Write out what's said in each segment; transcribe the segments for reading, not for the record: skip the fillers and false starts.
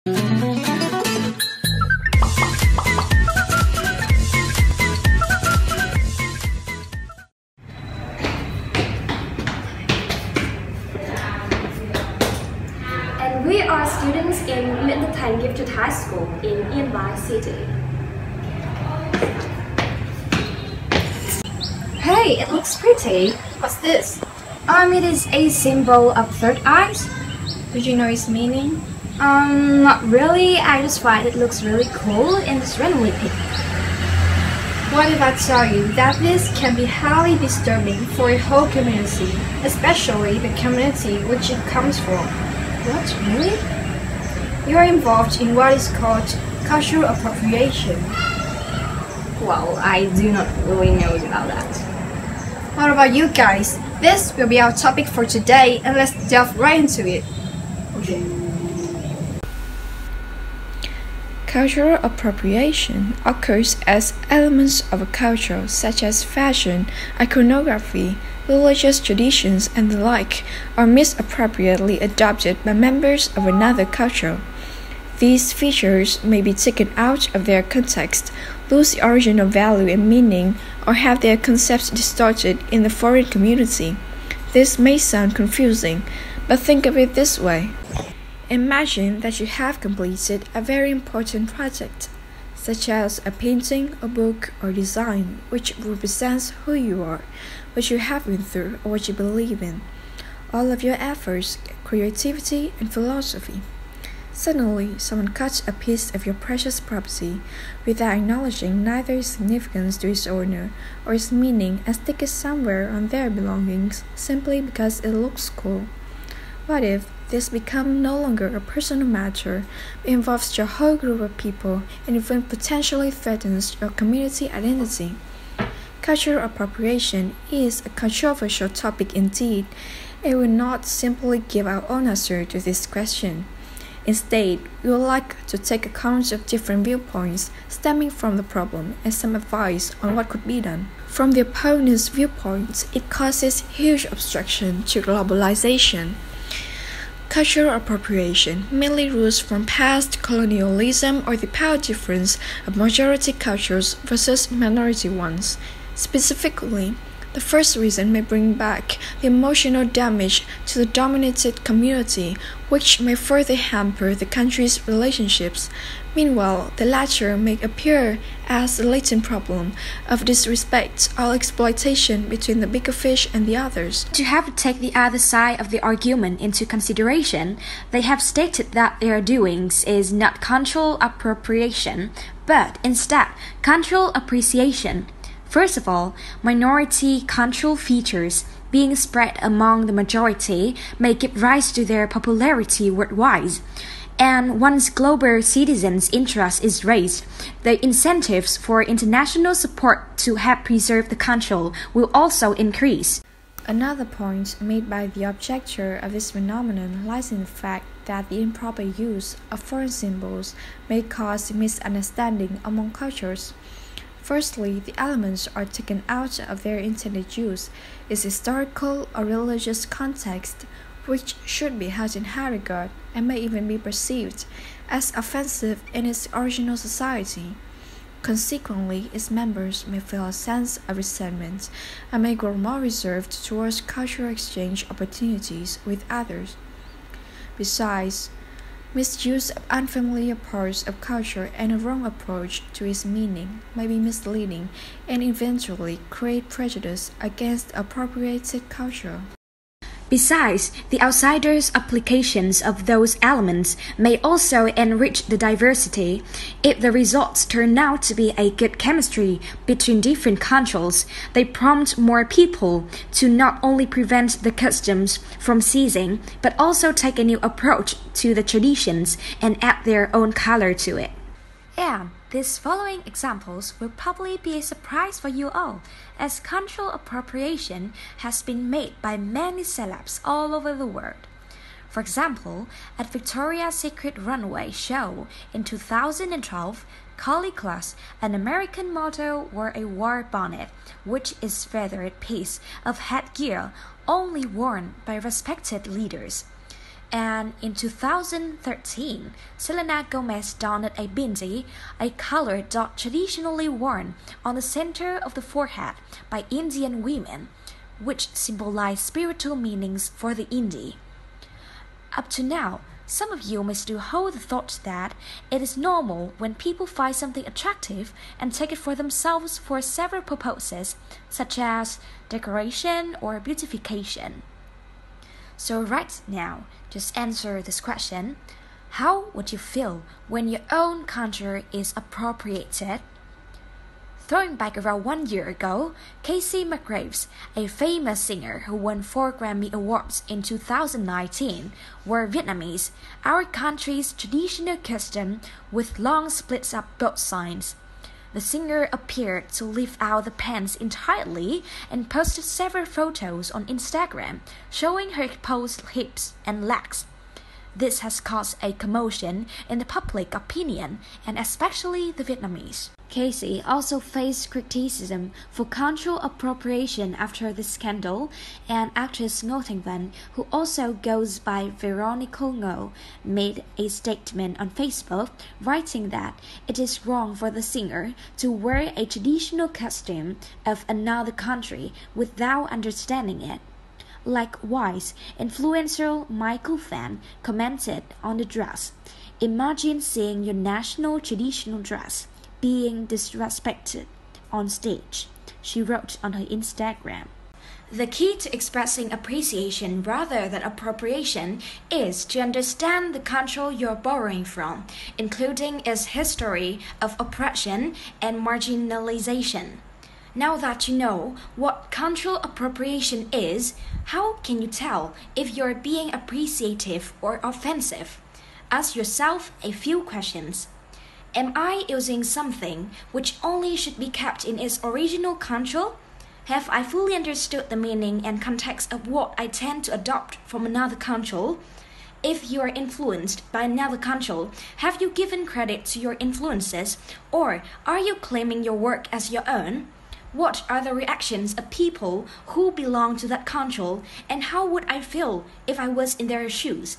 And we are students in Nguyễn, Thành Gifted High School in Miền City. Hey, it looks pretty. What's this? It is a symbol of third eyes. Did you know its meaning? Not really. I just find it looks really cool and just randomly picked. What if I tell you that this can be highly disturbing for a whole community, especially the community which it comes from? What, really? You are involved in what is called cultural appropriation. Well, I do not really know about that. What about you guys? This will be our topic for today, and let's delve right into it. Okay. Cultural appropriation occurs as elements of a culture such as fashion, iconography, religious traditions, and the like are misappropriately adopted by members of another culture. These features may be taken out of their context, lose the original value and meaning, or have their concepts distorted in the foreign community. This may sound confusing, but think of it this way. Imagine that you have completed a very important project, such as a painting, a book, or design, which represents who you are, what you have been through, or what you believe in, all of your efforts, creativity, and philosophy. Suddenly, someone cuts a piece of your precious property without acknowledging neither its significance to its owner or its meaning and stick it somewhere on their belongings simply because it looks cool. What if this becomes no longer a personal matter, but involves your whole group of people and even potentially threatens your community identity? Cultural appropriation is a controversial topic indeed, and we will not simply give our own answer to this question. Instead, we would like to take account of different viewpoints stemming from the problem and some advice on what could be done. From the opponent's viewpoint, it causes huge obstruction to globalization. Cultural appropriation mainly roots from past colonialism or the power difference of majority cultures versus minority ones. Specifically, the first reason may bring back the emotional damage to the dominated community, which may further hamper the country's relationships. Meanwhile, the latter may appear as a latent problem of disrespect or exploitation between the bigger fish and the others. To have to take the other side of the argument into consideration, they have stated that their doings is not cultural appropriation, but instead cultural appreciation. First of all, minority cultural features being spread among the majority may give rise to their popularity worldwide. And once global citizens' interest is raised, the incentives for international support to help preserve the culture will also increase. Another point made by the objector of this phenomenon lies in the fact that the improper use of foreign symbols may cause misunderstanding among cultures. Firstly, the elements are taken out of their intended use, its historical or religious context, which should be held in high regard and may even be perceived as offensive in its original society. Consequently, its members may feel a sense of resentment and may grow more reserved towards cultural exchange opportunities with others. Besides, misuse of unfamiliar parts of culture and a wrong approach to its meaning may be misleading and eventually create prejudice against appropriated culture. Besides, the outsiders' applications of those elements may also enrich the diversity. If the results turn out to be a good chemistry between different cultures, they prompt more people to not only prevent the customs from ceasing, but also take a new approach to the traditions and add their own color to it. And these following examples will probably be a surprise for you all, as cultural appropriation has been made by many celebs all over the world. For example, at Victoria's Secret runway show in 2012, Collie Class, an American model, wore a war bonnet, which is a feathered piece of headgear only worn by respected leaders. And in 2013, Selena Gomez donned a bindi, a colored dot traditionally worn on the center of the forehead by Indian women, which symbolized spiritual meanings for the Indi. Up to now, some of you may still hold the thought that it is normal when people find something attractive and take it for themselves for several purposes, such as decoration or beautification. So right now, just answer this question. How would you feel when your own culture is appropriated? Throwing back around 1 year ago, Casey McGraves, a famous singer who won 4 Grammy Awards in 2019, wore Vietnamese, our country's traditional custom with long splits-up both sides. The singer appeared to leave out the pants entirely and posted several photos on Instagram showing her exposed hips and legs. This has caused a commotion in the public opinion and especially the Vietnamese. Casey also faced criticism for cultural appropriation after the scandal, and actress Ngô Thành Vân, who also goes by Veronica Ngô, made a statement on Facebook writing that it is wrong for the singer to wear a traditional costume of another country without understanding it. Likewise, influencer Michael Fan commented on the dress. Imagine seeing your national traditional dress being disrespected on stage, she wrote on her Instagram. The key to expressing appreciation rather than appropriation is to understand the culture you're borrowing from, including its history of oppression and marginalization. Now that you know what cultural appropriation is, how can you tell if you're being appreciative or offensive? Ask yourself a few questions. Am I using something which only should be kept in its original culture? Have I fully understood the meaning and context of what I tend to adopt from another culture? If you are influenced by another culture, have you given credit to your influences, or are you claiming your work as your own? What are the reactions of people who belong to that culture, and how would I feel if I was in their shoes?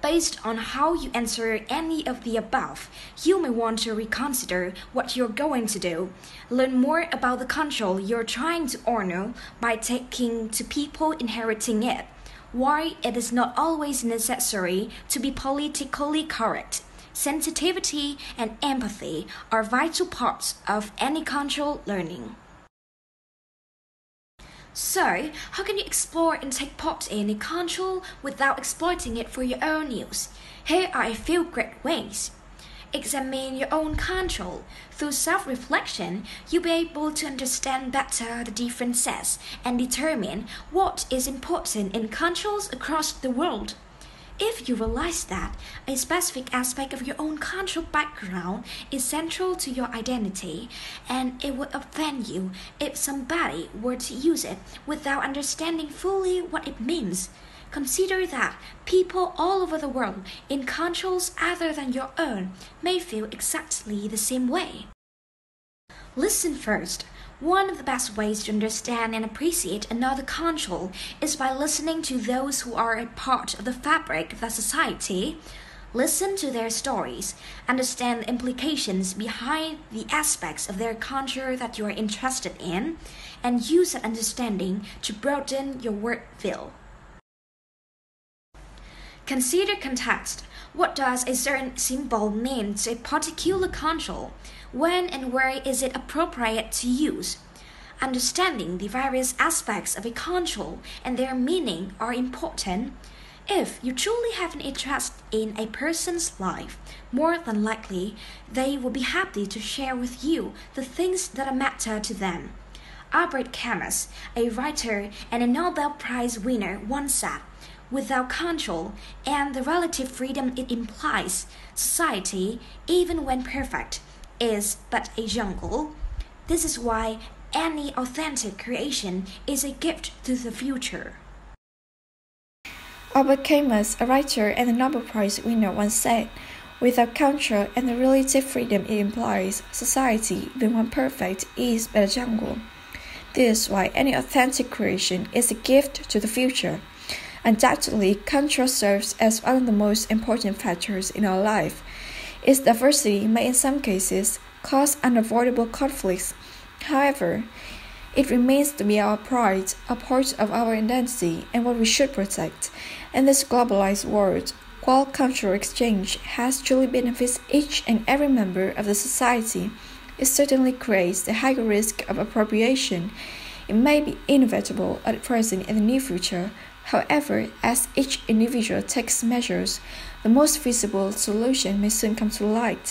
Based on how you answer any of the above, you may want to reconsider what you're going to do. Learn more about the culture you're trying to honor by talking to people inheriting it. Why it is not always necessary to be politically correct. Sensitivity and empathy are vital parts of any cultural learning. So, how can you explore and take part in a culture without exploiting it for your own use? Here are a few great ways. Examine your own culture. Through self-reflection, you'll be able to understand better the differences and determine what is important in cultures across the world. If you realize that a specific aspect of your own cultural background is central to your identity, and it would offend you if somebody were to use it without understanding fully what it means, consider that people all over the world in cultures other than your own may feel exactly the same way. Listen first. One of the best ways to understand and appreciate another culture is by listening to those who are a part of the fabric of that society. Listen to their stories, understand the implications behind the aspects of their culture that you are interested in, and use that understanding to broaden your worldview. Consider context. What does a certain symbol mean to a particular culture? When and where is it appropriate to use? Understanding the various aspects of a culture and their meaning are important. If you truly have an interest in a person's life, more than likely they will be happy to share with you the things that matter to them. Albert Camus, a writer and a Nobel Prize winner, once said, "Without culture and the relative freedom it implies, society, even when perfect, is but a jungle." This is why any authentic creation is a gift to the future. Albert Camus, a writer and a Nobel Prize winner, once said, "Without culture and the relative freedom it implies, society, even when perfect, is but a jungle." This is why any authentic creation is a gift to the future. Undoubtedly, culture serves as one of the most important factors in our life. Its diversity may in some cases cause unavoidable conflicts. However, it remains to be our pride, a part of our identity, and what we should protect. In this globalized world, while cultural exchange has truly benefits each and every member of the society, it certainly creates a higher risk of appropriation. It may be inevitable at present and in the near future. However, as each individual takes measures, the most feasible solution may soon come to light.